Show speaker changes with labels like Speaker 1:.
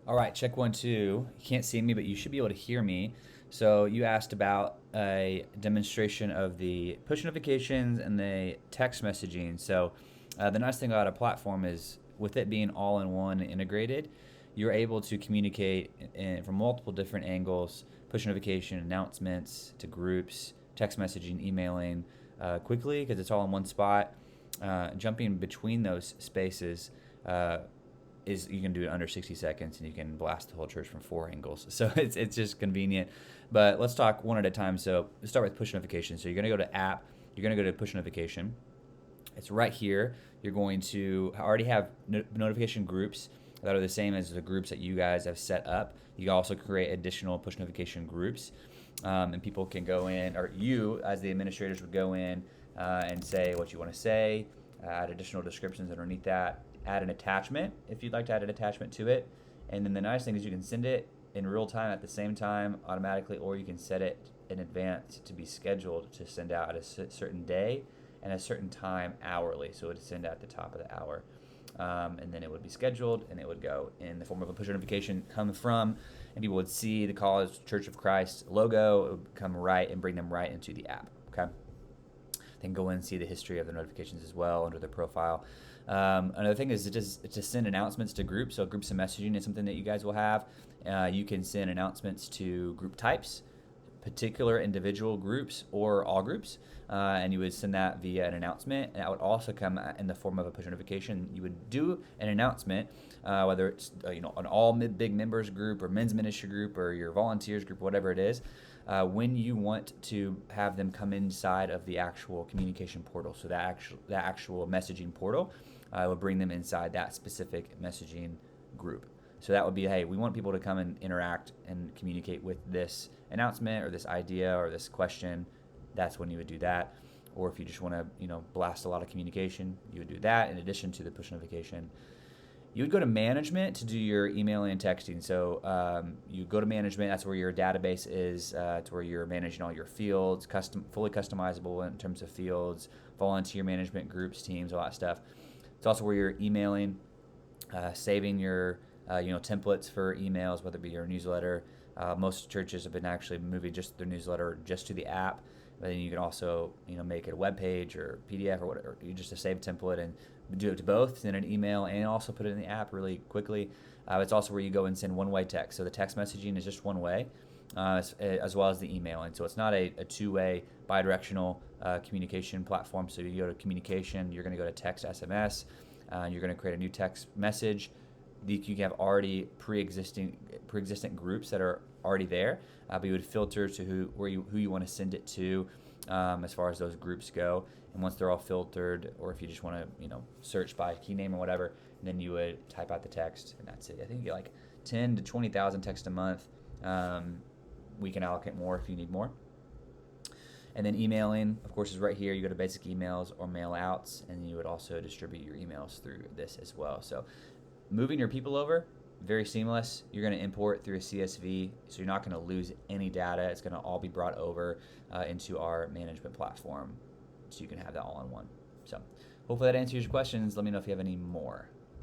Speaker 1: All right, check 1, 2. You can't see me, but you should be able to hear me. So you asked about a demonstration of the push notifications and the text messaging. So the nice thing about a platform is with it being all in one and integrated, you're able to communicate from multiple different angles, push notification, announcements to groups, text messaging, emailing quickly because it's all in one spot. Jumping between those spaces uh, is you can do it under 60 seconds and you can blast the whole church from 4 angles. So it's just convenient. But let's talk one at a time. So let's start with push notifications. So you're going to go to app, you're going to go to push notification. It's right here. You're going to already have notification groups that are the same as the groups that you guys have set up. You can also create additional push notification groups, and people can go in, or you as the administrators would go in and say what you want to say, add additional descriptions underneath that, add an attachment if you'd like to add an attachment to it. And then the nice thing is you can send it in real time at the same time automatically, or you can set it in advance to be scheduled to send out at a certain day and a certain time hourly. So it would send out at the top of the hour. And then it would be scheduled and it would go in the form of a push notification come from, and people would see the College Church of Christ logo. It would come right and bring them right into the app. Okay. Then go in and see the history of the notifications as well under their profile. Another thing is to send announcements to groups. So groups and messaging is something that you guys will have. You can send announcements to group types, particular individual groups, or all groups, and you would send that via an announcement. And that would also come in the form of a push notification. You would do an announcement, whether it's an all big members group or men's ministry group or your volunteers group, whatever it is. When you want to have them come inside of the actual communication portal, so that actual messaging portal, will bring them inside that specific messaging group. So that would be, hey, we want people to come and interact and communicate with this announcement or this idea or this question. That's when you would do that. Or if you just want to, blast a lot of communication, you would do that in addition to the push notification. You would go to management to do your emailing and texting. So you go to management. That's where your database is. It's where you're managing all your fields, fully customizable in terms of fields, volunteer management groups, teams, all that stuff. It's also where you're emailing, saving your templates for emails, whether it be your newsletter. Most churches have been actually moving just their newsletter just to the app. But then you can also make it a web page or PDF or whatever, just a save template and do it to both, send an email and also put it in the app really quickly. It's also where you go and send one-way text. So the text messaging is just one way, as well as the email. And so it's not a two-way bidirectional communication platform. So you go to communication, you're going to go to text SMS, you're going to create a new text message. You have already pre-existing groups that are already there, but you would filter to who you want to send it to, as far as those groups go. And once they're all filtered, or if you just want to search by key name or whatever, then you would type out the text, and that's it. I think you get like 10 to 20,000 texts a month. We can allocate more if you need more. And then emailing, of course, is right here. You go to basic emails or mail outs, and you would also distribute your emails through this as well. So moving your people over, very seamless. You're going to import through a CSV, so you're not going to lose any data. It's going to all be brought over into our management platform, so you can have that all in one. So hopefully that answers your questions. Let me know if you have any more.